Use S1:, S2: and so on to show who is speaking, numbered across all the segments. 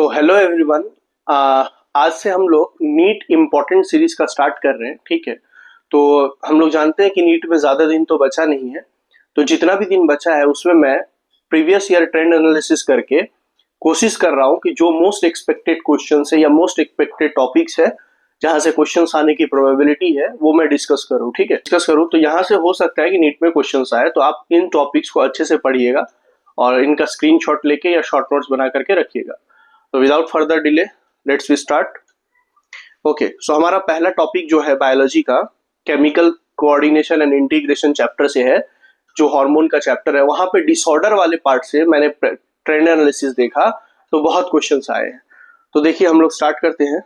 S1: तो hello everyone. आज से हम लोग नीट इम्पोर्टेंट सीरीज का स्टार्ट कर रहे हैं। ठीक है, तो हम लोग जानते हैं कि नीट में ज़्यादा दिन तो बचा नहीं है, तो जितना भी दिन बचा है उसमें मैं प्रीवियस ईयर ट्रेंड एनालिसिस करके कोशिश कर रहा हूँ कि जो मोस्ट एक्सपेक्टेड क्वेश्चन है या मोस्ट एक्सपेक्टेड टॉपिक्स है जहाँ से क्वेश्चन आने की प्रोबेबिलिटी है वो मैं डिस्कस करूँ। ठीक है, डिस्कस करूँ तो यहाँ से हो सकता है कि नीट में क्वेश्चन आए, तो आप इन टॉपिक्स को अच्छे से पढ़िएगा और इनका स्क्रीनशॉट लेके या शॉर्ट नोट्स बना करके रखिएगा। तो without further delay let's we start. Okay, so हमारा पहला टॉपिक जो है बायोलॉजी का chemical coordination and integration chapter से है, जो हार्मोन का चैप्टर है। वहां पे डिसऑर्डर वाले पार्ट से मैंने ट्रेंड एनालिसिस देखा तो बहुत क्वेश्चंस आए हैं। तो देखिए हम लोग स्टार्ट करते हैं।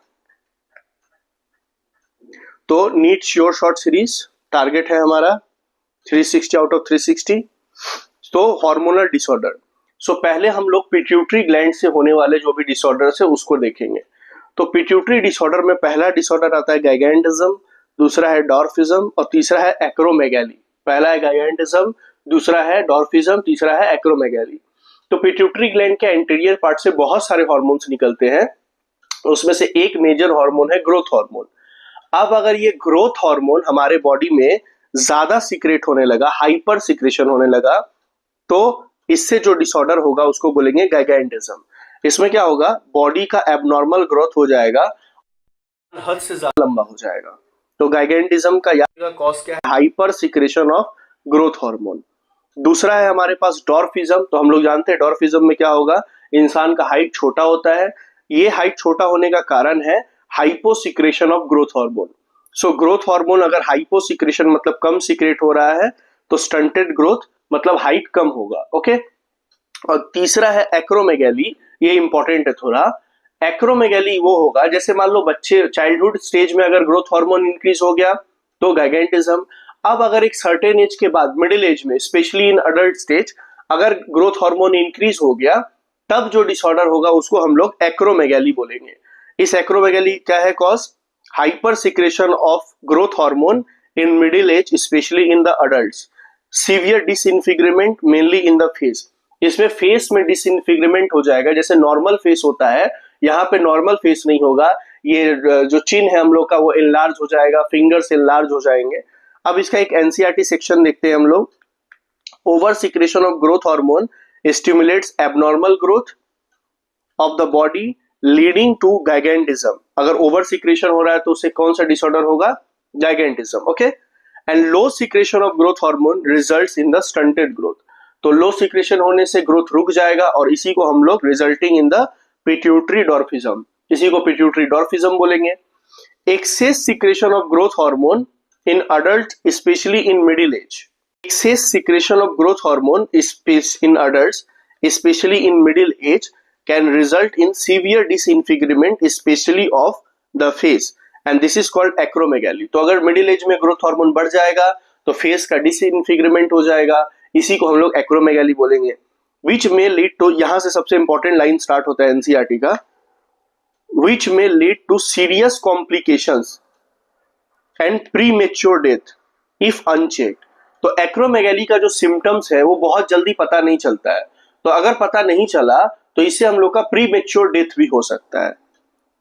S1: तो NEET sure shot series target है हमारा 360 आउट ऑफ 360। तो हार्मोनल डिसऑर्डर, सो पहले हम लोग पिट्यूटरी ग्लैंड से होने वाले जो भी डिसऑर्डर्स है उसको देखेंगे। तो पिट्यूटरी डिसऑर्डर में पहला डिसऑर्डर आता है गाइगैंटिज्म, दूसरा है डॉर्फिज्म और तीसरा है एक्रोमेगाली। पहला है गाइगैंटिज्म, दूसरा है डॉर्फिज्म, तीसरा है एक्रोमेगाली। तो पिट्यूटरी ग्लैंड के इंटीरियर पार्ट से बहुत सारे हार्मोन्स निकलते हैं, उसमें से एक मेजर हार्मोन है ग्रोथ हार्मोन। अब अगर ये ग्रोथ हार्मोन हमारे बॉडी में ज्यादा सीक्रेट होने लगा, हाइपर सीक्रेशन होने लगा, तो इससे जो डिसऑर्डर होगा उसको बोलेंगे गाइगैंटिज्म। इसमें क्या होगा, बॉडी का एबनॉर्मल ग्रोथ हो जाएगा, हद से ज्यादा लंबा हो जाएगा। तो गाइगैंटिज्म का कॉज क्या है, hyper secretion of growth hormone. दूसरा है हमारे पास डॉर्फिज्म। तो हम लोग जानते हैं डॉर्फिज्म में क्या होगा, इंसान का हाइट छोटा होता है। ये हाइट छोटा होने का कारण है hyposecretion of growth hormone. So growth hormone अगर हाइपोसिक्रेशन मतलब कम सीक्रेट हो रहा है तो स्टंटेड ग्रोथ मतलब हाइट कम होगा। ओके, और तीसरा है एक्रोमेगाली। ये इंपॉर्टेंट है थोड़ा। एक्रोमेगाली वो होगा जैसे मान लो बच्चे चाइल्डहुड स्टेज में अगर ग्रोथ हार्मोन इंक्रीज हो गया तो गाइगैंटिज्म। अब अगर एक सर्टेन एज के बाद मिडिल एज में, स्पेशली इन अडल्ट स्टेज, अगर ग्रोथ हार्मोन इंक्रीज हो गया तब जो डिसऑर्डर होगा उसको हम लोग एक्रोमेगाली बोलेंगे। इस एक्रोमेगाली क्या है cause, hyper secretion of growth hormone in middle age specially in the adults. Severe disfigurement mainly in the face. इसमें फेस में डिसइनफिगरमेंट हो जाएगा, जैसे नॉर्मल फेस होता है यहाँ पे नॉर्मल फेस नहीं होगा। ये जो चिन है हम लोग का वो इनलार्ज हो जाएगा, फिंगर्स इनलार्ज हो जाएंगे। अब इसका एक एनसीईआरटी सेक्शन देखते हैं हम लोग। Over secretion of growth hormone stimulates abnormal growth of the body leading to gigantism. अगर ओवर सिक्रेशन हो रहा है तो उससे कौन सा डिसऑर्डर होगा, gigantism. Okay, and low secretion of growth hormone results in the stunted growth. तो लो सिक्रेशन होने से ग्रोथ रुक जाएगा और इसी को हम लोग resulting in the pituitary dwarfism, इसी को पिट्यूटरी डॉर्फिज्म बोलेंगे। Excess secretion of growth hormone in adult specially in middle age. Excess secretion of growth hormone in adult specially in middle age can result in severe disfigurement especially of the face and this is called acromegaly। तो अगर middle age में growth hormone बढ़ जाएगा तो face का डिसइनफिगरमेंट हो जाएगा, इसी को हम लोग एक्रोमेगाली बोलेंगे। विच में लीड टू, यहां से सबसे इंपॉर्टेंट लाइन स्टार्ट होता है एनसीईआरटी का, विच में lead to serious complications and premature death if unchecked. तो एक्रोमेगाली का जो सिम्टम्स है वो बहुत जल्दी पता नहीं चलता है, तो अगर पता नहीं चला तो इससे हम लोग का प्रीमेच्योर डेथ भी हो सकता है।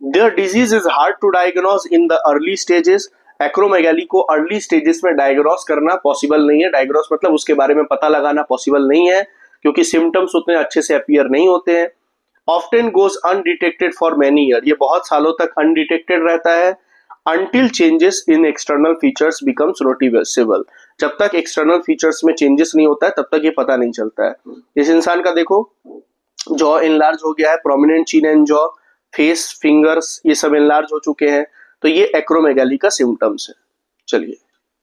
S1: The disease is hard to diagnose in the early stages. Acromegaly को अर्ली स्टेजेस में डायग्नोज करना पॉसिबल नहीं है। डायग्नोज मतलब उसके बारे में पता लगाना पॉसिबल नहीं है क्योंकि सिम्टम्स उतने अच्छे से अपीयर नहीं होते हैं। Often goes undetected for many year, ये बहुत सालों तक अनडिटेक्टेड रहता है। Until changes in external features becomes noticeable, जब तक एक्सटर्नल फीचर्स में चेंजेस नहीं होता है तब तक ये पता नहीं चलता है। इस इंसान का देखो जॉ इनलार्ज हो गया है, prominent chin and jaw, face, fingers ये सब इनलार्ज हो चुके हैं, तो ये एक्रोमेगाली का सिम्टम्स है। चलिए,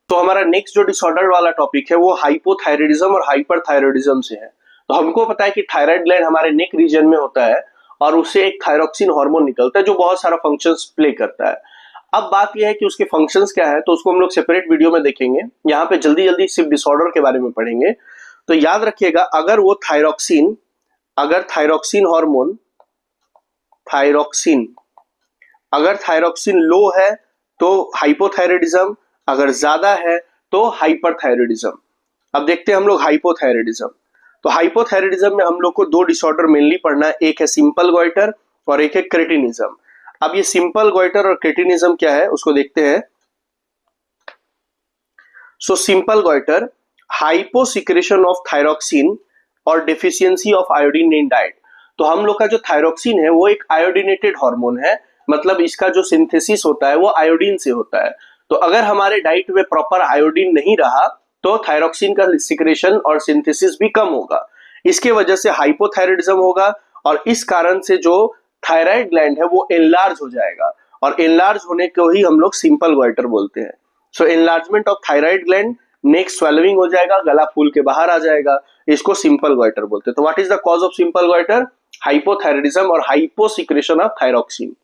S1: तो हमारा नेक्स्ट जो डिसऑर्डर वाला टॉपिक है वो हाइपोथायराइडिज्म और हाइपरथायराइडिज्म से है। तो हमको पता है कि थायराइड ग्लैंड हमारे नेक रीजन में होता है और उससे एक थायरोक्सिन हार्मोन निकलता है जो बहुत सारा फंक्शंस प्ले करता है। अब बात यह है कि उसके फंक्शंस क्या है, तो उसको हम लोग सेपरेट वीडियो में देखेंगे। यहाँ पे जल्दी जल्दी सिर्फ डिसऑर्डर के बारे में पढ़ेंगे। तो याद रखिएगा, अगर वो थायरोक्सिन, अगर थायरोक्सिन हार्मोन, अगर थायरोक्सिन लो है तो हाइपोथायराइडिज्म, अगर ज्यादा है तो हाइपरथायराइडिज्म। अब देखते हैं हम लोग हाइपोथायराइडिज्म। तो हाइपोथायराइडिज्म में हम लोग को दो डिसऑर्डर मेनली पढ़ना है, एक है सिंपल गॉइटर और एक है क्रेटिनिज्म। अब ये सिंपल गॉइटर और क्रेटिनिज्म क्या है उसको देखते हैं। So simple goitre, hyposecretion of thyroxine और deficiency of iodine in diet. तो हम लोग का जो थायरोक्सिन है वो एक आयोडीनेटेड हार्मोन है, मतलब इसका जो सिंथेसिस होता है वो आयोडीन से होता है। तो अगर हमारे डाइट में प्रॉपर आयोडीन नहीं रहा तो थायरोक्सिन का सिक्रेशन और सिंथेसिस भी कम होगा। इसके वजह से हाइपोथायराइडिज्म होगा और इस कारण से जो थायराइड ग्लैंड है वो एनलार्ज हो जाएगा, और एनलार्ज होने को ही हम लोग सिंपल गॉइटर बोलते हैं। So enlargement of thyroid gland, neck swelling हो जाएगा, गला फूल के बाहर आ जाएगा, इसको सिंपल गॉइटर बोलते हैं। तो what is the cause of simple goitre? Hypothyroidism और hyposecretion of thyroxine.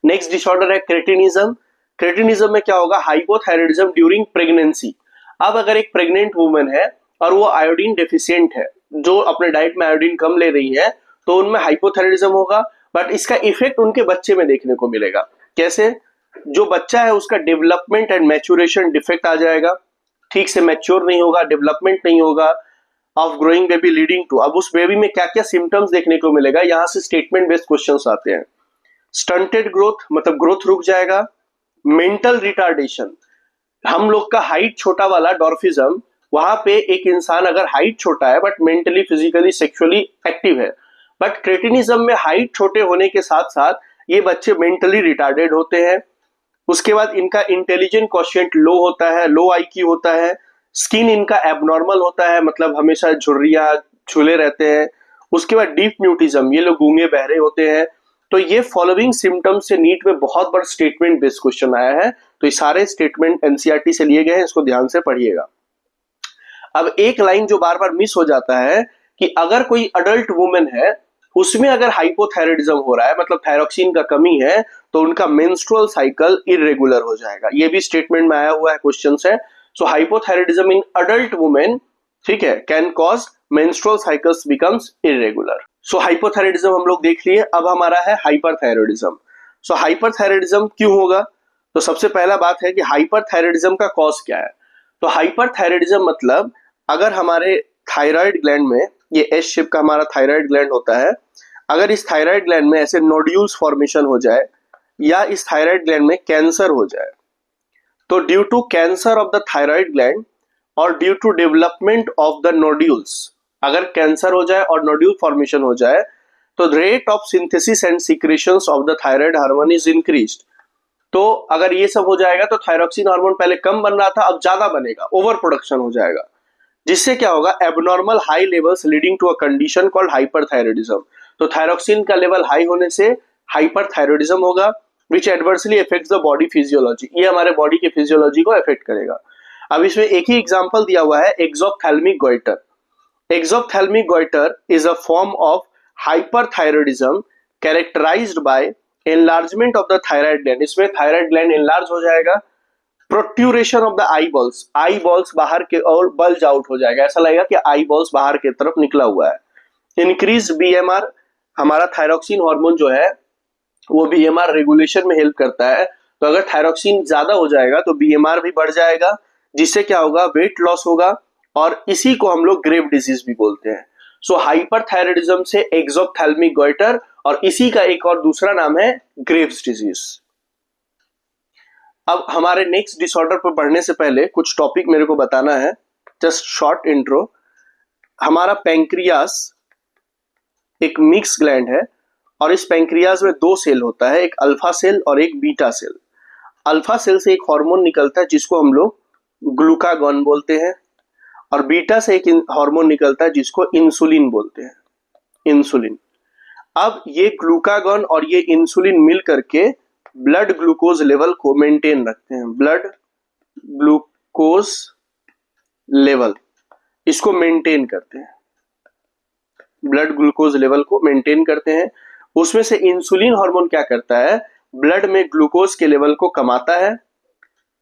S1: Next disorder है क्रेटिनिज्म। क्रेटिनिज्म में क्या होगा? Hypothyroidism during pregnancy. अब अगर एक प्रेग्नेंट वुमन है और वो आयोडीन डेफिशिएंट है, जो अपने डाइट में आयोडीन कम ले रही है, तो उनमें हाइपोथायराइडिज्म होगा, बट इसका इफेक्ट उनके बच्चे में देखने को मिलेगा। कैसे? जो बच्चा है उसका डेवलपमेंट एंड मैच्योरेशन डिफेक्ट आ जाएगा, ठीक से मैच्योर नहीं होगा, डेवलपमेंट नहीं होगा of growing baby leading to. अब उस बेबी में क्या क्या सिम्टम्स देखने को मिलेगा, यहां से स्टेटमेंट बेस्ड क्वेश्चंस आते हैं। स्टंटेड ग्रोथ, मतलब ग्रोथ रुक जाएगा। मेंटल रिटार्डेशन, हम लोग का हाइट छोटा वाला डॉर्फिज्म, वहां पे एक इंसान अगर हाइट छोटा है but mentally physically sexually active है, बट क्रेटिनिज्म में हाइट छोटे होने के साथ साथ ये बच्चे मेंटली रिटार्डेड होते हैं। उसके बाद इनका इंटेलिजेंट क्वोशिएंट लो होता है, लो आईक्यू होता है। स्किन इनका एबनॉर्मल होता है, मतलब हमेशा झुर्रियां झूले रहते हैं। उसके बाद डीप म्यूटिज्म, ये लोग गूंगे बहरे होते हैं। तो ये फॉलोइंग सिम्टम्स से नीट में बहुत बार स्टेटमेंट बेस्ड क्वेश्चन आया है, तो ये सारे स्टेटमेंट एनसीईआरटी से लिए गए हैं, इसको ध्यान से पढ़िएगा। अब एक लाइन जो बार बार मिस हो जाता है कि अगर कोई अडल्ट वुमेन है उसमें अगर हाइपोथायराइडिज्म हो रहा है, मतलब थायरोक्सिन का कमी है, तो उनका मेंस्ट्रुअल साइकिल इरेगुलर हो जाएगा। ये भी स्टेटमेंट में आया हुआ है, क्वेश्चन है। सो हाइपोथायराइडिज्म इन अडल्ट वुमेन, ठीक है, can cause menstrual cycles becomes irregular. So hypothyroidism हम लोग देख लिए, अब हमारा है हाइपरथायराइडिज्म। सो हाइपरथायराइडिज्म क्यों होगा? तो सबसे पहला बात है कि हाइपरथायराइडिज्म का कॉज क्या है। तो हाइपरथायराइडिज्म मतलब अगर हमारे थायराइड ग्लैंड में, ये एस शेप का हमारा थायराइड ग्लैंड होता है, अगर इस थायराइड ग्लैंड में ऐसे नोड्यूल्स फॉर्मेशन हो जाए या इस थायराइड ग्लैंड में कैंसर हो जाए, तो due to cancer of the thyroid gland और due to development of the nodules, अगर कैंसर हो जाए और नोड्यूल फॉर्मेशन हो जाए, तो rate of synthesis and secretions of the thyroid hormone is increased. तो अगर ये सब हो जाएगा तो थायरोक्सिन हार्मोन पहले कम बन रहा था, अब ज्यादा बनेगा, ओवर प्रोडक्शन हो जाएगा, जिससे क्या होगा? Abnormal high levels leading to a condition called hyperthyroidism. तो थायरोक्सिन का लेवल हाई होने से हाइपरथायराइडिज्म होगा, which adversely affects the body physiology. ये हमारे बॉडी के फिजियोलॉजी को अफेक्ट करेगा। अब इसमें एक ही एग्जांपल दिया हुआ है, exophthalmic goitre. Exophthalmic goitre is a form of hyperthyroidism characterised by enlargement of the thyroid gland. इसमें थायराइड ग्लैंड एनलार्ज हो जाएगा, protrusion of the eyeballs, eyeballs बाहर के और बल्ज आउट हो जाएगा, ऐसा लगेगा कि आई बॉल्स बाहर की तरफ निकला हुआ है। इंक्रीज बीएमआर, हमारा थायरोक्सिन हार्मोन जो है वो बीएमआर रेगुलेशन में हेल्प करता है। तो अगर थायरोक्सिन ज्यादा हो जाएगा तो बीएमआर भी बढ़ जाएगा, जिससे क्या होगा? वेट लॉस होगा, और इसी को हम लोग ग्रेव डिजीज भी बोलते हैं। सो हाइपरथायराइडिज्म से एक्सोप्थेल्मिक गॉइटर, और इसी का एक और दूसरा नाम है ग्रेव्स डिजीज। अब हमारे नेक्स्ट डिसऑर्डर पर बढ़ने से पहले कुछ टॉपिक मेरे को बताना है, जस्ट शॉर्ट इंट्रो। हमारा पैंक्रियास एक मिक्स ग्लैंड है, और इस पैंक्रियास में दो सेल होता है, एक अल्फा सेल और एक बीटा सेल। अल्फा सेल से एक हार्मोन निकलता है जिसको हम लोग ग्लूकागॉन बोलते हैं, और बीटा से एक हार्मोन निकलता है जिसको इंसुलिन बोलते हैं, इंसुलिन। अब ये ग्लूकागॉन और ये इंसुलिन मिल करके ब्लड ग्लूकोज लेवल को मेंटेन रखते हैं, ब्लड ग्लूकोज लेवल इसको मेंटेन करते हैं, ब्लड ग्लूकोज लेवल को मेंटेन करते हैं। उसमें से इंसुलिन हार्मोन क्या करता है? ब्लड में ग्लूकोज के लेवल को कमाता है,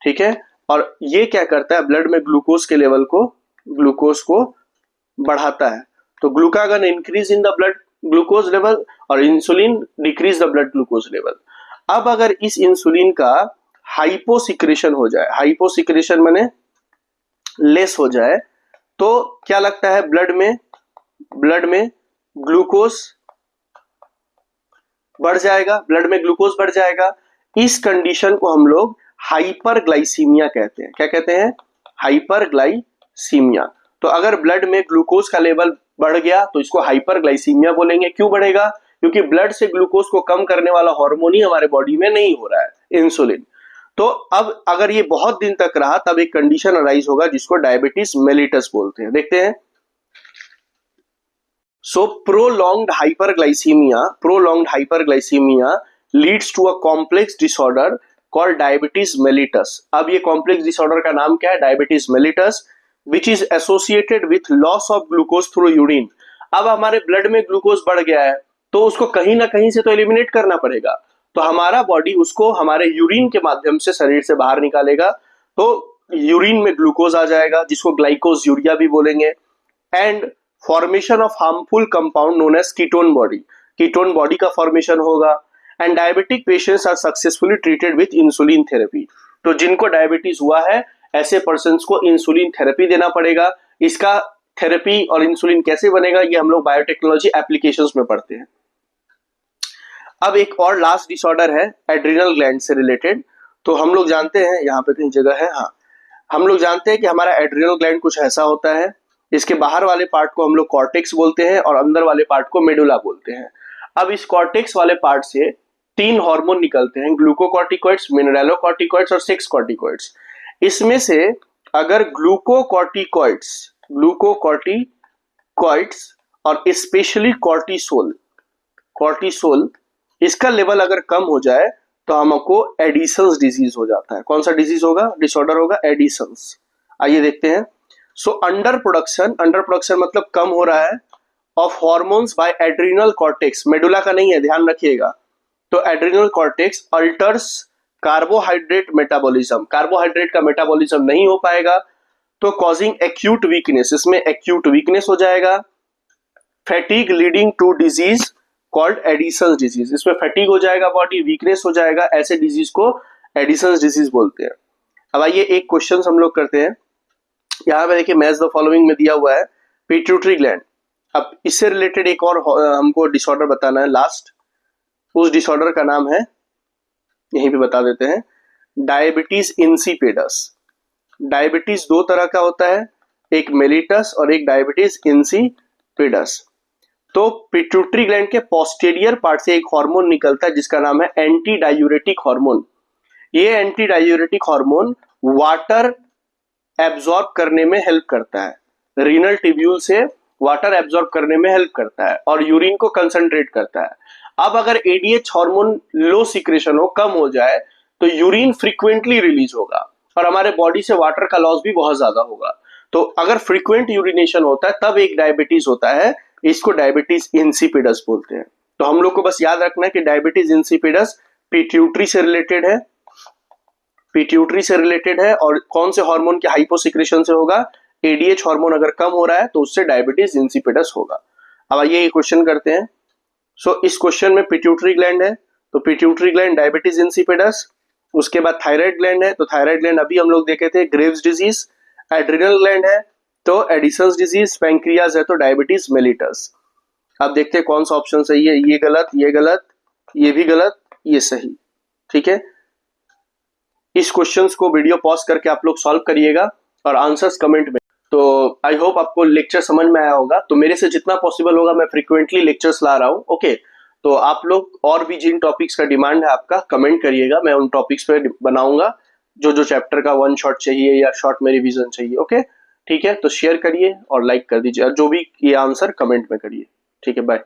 S1: ठीक है, और ये क्या करता है? ब्लड में ग्लूकोज के लेवल को, ग्लूकोज को बढ़ाता है। तो glucagon increase in the blood glucose level और insulin decrease the blood glucose level. अब अगर इस इंसुलिन का हाइपोसिक्रेशन हो जाए, हाइपोसिक्रेशन माने लेस हो जाए, तो क्या लगता है? ब्लड में ग्लूकोज बढ़ जाएगा, ब्लड में ग्लूकोज बढ़ जाएगा। इस कंडीशन को हम लोग हाइपरग्लाइसीमिया कहते हैं। क्या कहते हैं? हाइपरग्लाइसीमिया। तो अगर ब्लड में ग्लूकोज का लेवल बढ़ गया तो इसको हाइपरग्लाइसीमिया बोलेंगे। क्यों बढ़ेगा? क्योंकि ब्लड से ग्लूकोज को कम करने वाला हार्मोन ही हमारे बॉडी में नहीं हो रहा है, इंसुलिन। तो अब अगर ये बहुत दिन तक रहा तब एक कंडीशन अराइज होगा जिसको डायबिटीज मेलिटस बोलते हैं। देखते हैं। So prolonged hyperglycemia leads to a complex disorder called diabetes mellitus. अब ये complex disorder का नाम क्या है? Diabetes mellitus, which is associated with loss of glucose through urine. अब हमारे ब्लड में ग्लूकोज बढ़ गया है तो उसको कहीं ना कहीं से तो एलिमिनेट करना पड़ेगा। तो हमारा बॉडी उसको हमारे यूरिन के माध्यम से शरीर से बाहर निकालेगा। तो यूरिन में ग्लूकोज आ जाएगा जिसको ग्लाइकोज यूरिया भी बोलेंगे। And formation of harmful compound known as ketone body का फॉर्मेशन होगा। And diabetic patients are successfully treated with insulin therapy. तो जिनको डायबिटीज हुआ है ऐसे पर्सन्स को इंसुलिन थेरेपी देना पड़ेगा। इसका थेरेपी और इंसुलिन कैसे बनेगा ये हम लोग बायोटेक्नोलॉजी एप्लीकेशंस में पढ़ते हैं। अब एक और लास्ट डिसऑर्डर है एड्रिनल ग्लैंड से रिलेटेड। तो हम लोग जानते हैं, यहाँ पे कहीं जगह है, हाँ, हम लोग जानते हैं कि हमारा एड्रिनल ग्लैंड कुछ ऐसा होता है। इसके बाहर वाले पार्ट को हम लोग कॉर्टेक्स बोलते हैं और अंदर वाले पार्ट को मेडुला बोलते हैं। अब इस कॉर्टेक्स वाले पार्ट से 3 हार्मोन निकलते हैं, ग्लूकोकॉर्टिकॉइड्स, मिनरलोकॉर्टिकॉइड्स और सेक्स कॉर्टिकॉइड्स। इसमें से अगर ग्लूकोकॉर्टिकॉइड्स और स्पेशली कॉर्टिसोल इसका लेवल अगर कम हो जाए तो हमको एडिसन्स डिजीज हो जाता है। कौन सा डिजीज होगा? डिसऑर्डर होगा एडिसन्स। आइए देखते हैं। सो अंडर प्रोडक्शन मतलब कम हो रहा है of hormones by adrenal cortex, medulla का नहीं है, ध्यान रखिएगा। तो adrenal cortex alters carbohydrate metabolism, carbohydrate का मेटाबॉलिज्म नहीं हो पाएगा तो कॉजिंग एक्यूट वीकनेस, इसमें एक्यूट वीकनेस हो जाएगा। Fatigue leading to disease called Addison's disease, इसमें फैटिग हो जाएगा बॉडी, वीकनेस हो जाएगा, ऐसे डिजीज को एडिसन्स डिजीज बोलते हैं। अब आइए एक क्वेश्चन हम लोग करते हैं। यहाँ पे देखिए मैच द फॉलोइंग में दिया हुआ है पिट्यूटरी ग्लैंड। अब इससे रिलेटेड एक और हमको डिसऑर्डर बताना है लास्ट। उस डिसऑर्डर का नाम है, यहीं पे बता देते हैं, डायबिटीज इंसिपिडस। डायबिटीज 2 तरह का होता है, एक मेलिटस और एक डायबिटीज इंसिपिडस। तो पिट्यूटरी ग्लैंड के पोस्टीरियर पार्ट से एक हार्मोन निकलता है जिसका नाम है एंटी डायूरेटिक हार्मोन। ये anti diuretic hormone water absorb करने में हेल्प करता है, रीनल ट्यूब्यूल से वाटर एब्जॉर्ब करने में हेल्प करता है और यूरिन को कंसंट्रेट करता है। अब अगर एडीएच हार्मोन लो सिक्रेशन हो, कम हो जाए तो यूरिन फ्रीक्वेंटली रिलीज होगा और हमारे बॉडी से वाटर का लॉस भी बहुत ज्यादा होगा। तो अगर फ्रीक्वेंट यूरिनेशन होता है तब एक डायबिटीज होता है, इसको डायबिटीज इंसिपिडस बोलते हैं। तो हम लोग को बस याद रखना है कि डायबिटीज इंसिपिडस पिट्यूटरी से रिलेटेड है और कौन से हार्मोन के हाइपोसिक्रेशन से होगा? एडीएच हार्मोन अगर कम हो रहा है तो उससे डायबिटीज इंसिपिडस होगा। अब आइए ये क्वेश्चन करते हैं। सो इस क्वेश्चन में पिट्यूटरी ग्लैंड है तो पिट्यूटरी ग्लैंड डायबिटीज इंसिपिडस, उसके बाद थायराइड ग्लैंड है तो थायराइड ग्लैंड अभी हम लोग देखे थे ग्रेव्स डिजीज, एड्रिनल ग्लैंड है तो एडिसन्स डिजीज, पैंक्रियाज है तो डायबिटीज मेलिटस। अब देखते हैं कौन सा ऑप्शन सही है। ये गलत, ये गलत, ये भी गलत, ये सही। ठीक है, इस क्वेश्चंस को वीडियो पॉज करके आप लोग सॉल्व करिएगा और आंसर्स कमेंट में। तो आई होप आपको लेक्चर समझ में आया होगा। तो मेरे से जितना पॉसिबल होगा मैं फ्रीक्वेंटली लेक्चर्स ला रहा हूँ। ओके, तो आप लोग और भी जिन टॉपिक्स का डिमांड है आपका कमेंट करिएगा, मैं उन टॉपिक्स पे बनाऊंगा जो चैप्टर का 1 शॉट चाहिए या शॉर्ट में रिवीजन चाहिए। ओके ठीक है, तो शेयर करिए और लाइक कर दीजिए और जो भी ये आंसर कमेंट में करिए। ठीक है, बाय।